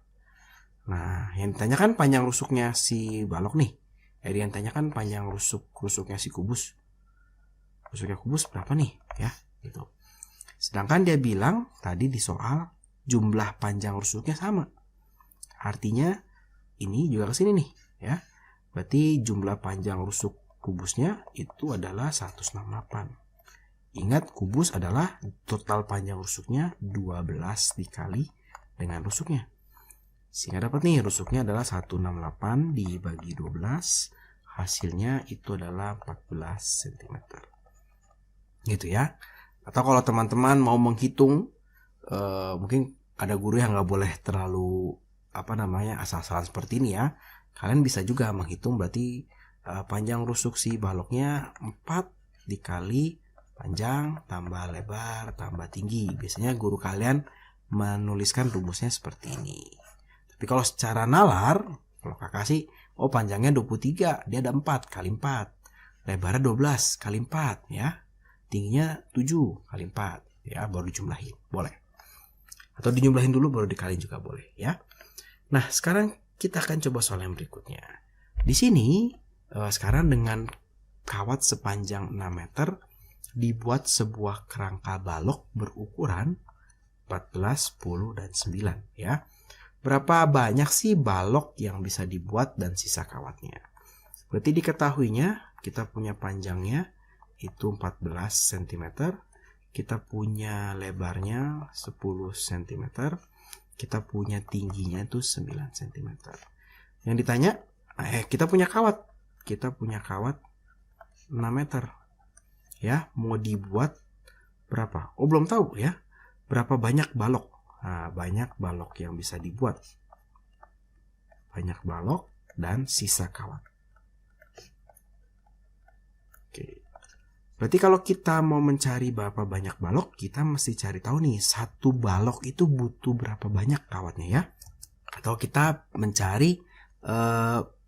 Nah, yang ditanyakan panjang rusuknya si balok nih. Yang ditanyakan panjang rusuknya si kubus. Rusuknya kubus berapa nih? Ya, gitu. Sedangkan dia bilang tadi di soal jumlah panjang rusuknya sama. Artinya ini juga ke sini nih, ya. Berarti jumlah panjang rusuk kubusnya itu adalah 168. Ingat, kubus adalah total panjang rusuknya 12 dikali dengan rusuknya. Sehingga dapat nih rusuknya adalah 168 dibagi 12. Hasilnya itu adalah 14 cm. Gitu ya. Atau kalau teman-teman mau menghitung, mungkin ada guru yang nggak boleh terlalu asal-asalan seperti ini ya. Kalian bisa juga menghitung, berarti panjang rusuk si baloknya 4 dikali panjang tambah lebar tambah tinggi. Biasanya guru kalian menuliskan rumusnya seperti ini. Tapi kalau secara nalar, kalau kakak sih, panjangnya 23, dia ada 4 kali 4. Lebarnya 12 kali 4 ya. Tingginya 7 kali 4 ya, baru dijumlahin. Boleh. Atau dijumlahin dulu baru dikaliin juga boleh ya. Nah, sekarang kita akan coba soal yang berikutnya. Di sini sekarang dengan kawat sepanjang 6 meter dibuat sebuah kerangka balok berukuran 14, 10, dan 9 ya. Berapa banyak sih balok yang bisa dibuat dan sisa kawatnya? Berarti diketahuinya kita punya panjangnya itu 14 cm, kita punya lebarnya 10 cm, kita punya tingginya itu 9 cm. Yang ditanya, kita punya kawat 6 meter. Ya, mau dibuat berapa? Oh, belum tahu ya. Berapa banyak balok? Nah, banyak balok yang bisa dibuat. Banyak balok dan sisa kawat. Oke. Berarti kalau kita mau mencari berapa banyak balok, kita mesti cari tahu nih, satu balok itu butuh berapa banyak kawatnya ya. Atau kita mencari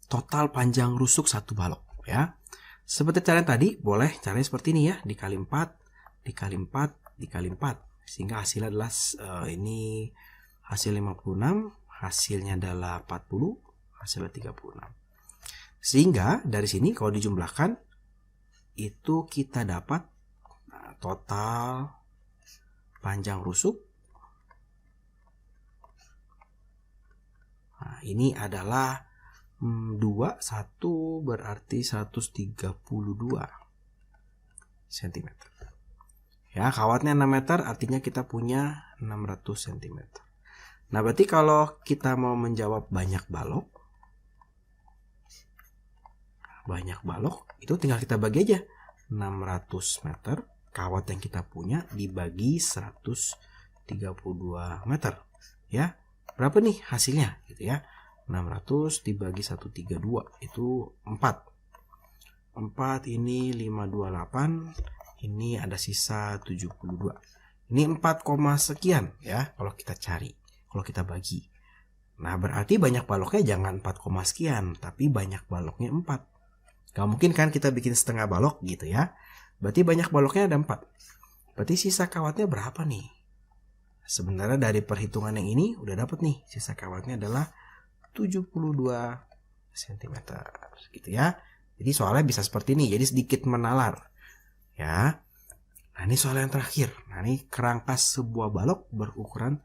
total panjang rusuk satu balok ya. Seperti cara tadi, boleh caranya seperti ini ya, dikali 4, dikali 4, dikali 4. Sehingga hasilnya adalah ini hasil 56, hasilnya adalah 40, hasilnya 36. Sehingga dari sini kalau dijumlahkan itu kita dapat total panjang rusuk. Nah, ini adalah 2, 1 berarti 132 cm. Ya, kawatnya 6 meter artinya kita punya 600 cm. Nah, berarti kalau kita mau menjawab banyak balok itu tinggal kita bagi aja 600 meter kawat yang kita punya dibagi 132 meter ya. Berapa nih hasilnya gitu ya. 600 dibagi 132 itu 4 ini 528, ini ada sisa 72. Ini 4, sekian ya kalau kita cari, kalau kita bagi. Nah, berarti banyak baloknya jangan 4, sekian, tapi banyak baloknya 4. Gak mungkin kan kita bikin setengah balok gitu ya. Berarti banyak baloknya ada 4. Berarti sisa kawatnya berapa nih? Sebenarnya dari perhitungan yang ini udah dapat nih, sisa kawatnya adalah 72 cm gitu ya. Jadi soalnya bisa seperti ini, jadi sedikit menalar ya. Nah, ini soal yang terakhir. Nah, ini kerangka sebuah balok berukuran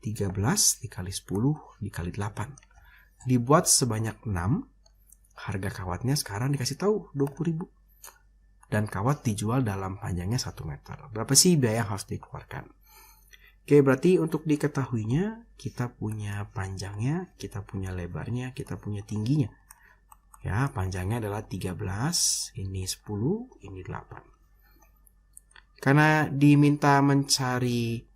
13 dikali 10 dikali 8 dibuat sebanyak 6. Harga kawatnya sekarang dikasih tahu 20.000 dan kawat dijual dalam panjangnya 1 meter. Berapa sih biaya yang harus dikeluarkan? Oke, berarti untuk diketahuinya kita punya panjangnya, kita punya lebarnya, kita punya tingginya. Ya, panjangnya adalah 13, ini 10, ini 8. Karena diminta mencari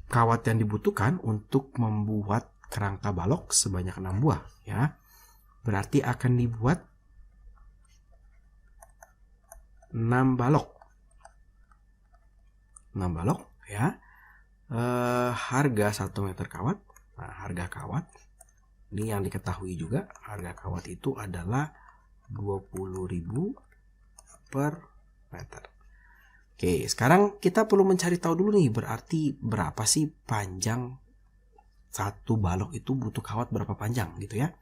kawat yang dibutuhkan untuk membuat kerangka balok sebanyak 6 buah ya. Berarti akan dibuat 6 balok. 6 balok ya. Harga 1 meter kawat. Nah, harga kawat ini yang diketahui juga, harga kawat itu adalah 20.000 per meter. Oke, sekarang kita perlu mencari tahu dulu nih, berarti berapa sih panjang satu balok itu butuh kawat berapa panjang gitu ya.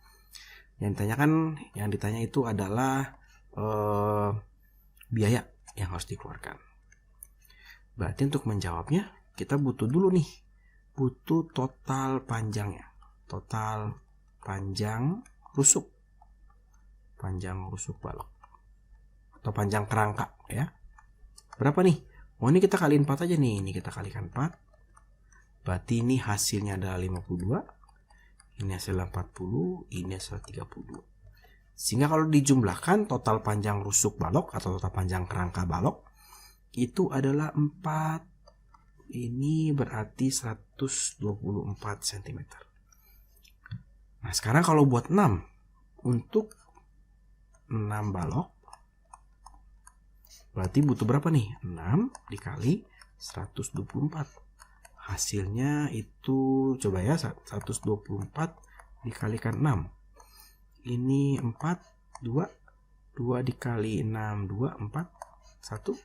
Yang ditanya itu adalah biaya yang harus dikeluarkan. Berarti untuk menjawabnya kita butuh dulu nih, butuh total panjangnya, total panjang rusuk balok atau panjang kerangka ya. Berapa nih? Oh, ini kita kaliin 4 aja nih. Ini kita kalikan 4. Berarti ini hasilnya adalah 52. Ini hasilnya 40. Ini hasilnya 32. Sehingga kalau dijumlahkan total panjang rusuk balok atau total panjang kerangka balok itu adalah 4. Ini berarti 124 cm. Nah, sekarang kalau buat 6. Untuk 6 balok berarti butuh berapa nih? 6 dikali 124. Hasilnya itu coba ya, 124 dikalikan 6. Ini 4, 2 dikali 6, 2, 4, 1.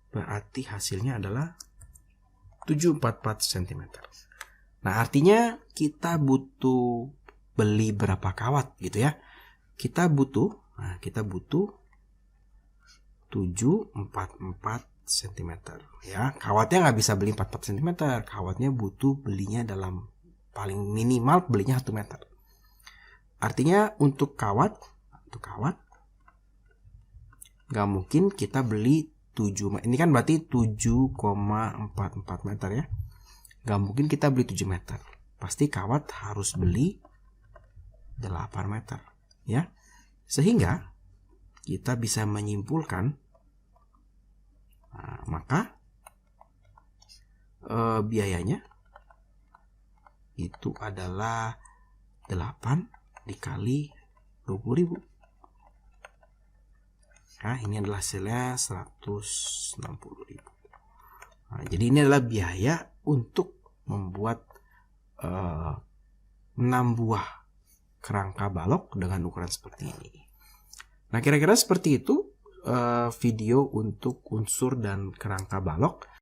Berarti hasilnya adalah 744 cm. Nah, artinya kita butuh beli berapa kawat gitu ya. Kita butuh 744 cm ya. Kawatnya nggak bisa beli 44 cm, kawatnya butuh belinya dalam paling minimal belinya 1 meter. Artinya untuk kawat nggak mungkin kita beli 7, ini kan berarti 7,44 meter ya. Nggak mungkin kita beli 7 meter. Pasti kawat harus beli 8 meter ya. Sehingga kita bisa menyimpulkan, nah, maka biayanya itu adalah 8 dikali 20.000. Nah, ini adalah hasilnya 160.000. Nah, jadi ini adalah biaya untuk membuat 6 buah kerangka balok dengan ukuran seperti ini. Nah, kira-kira seperti itu video untuk unsur dan kerangka balok.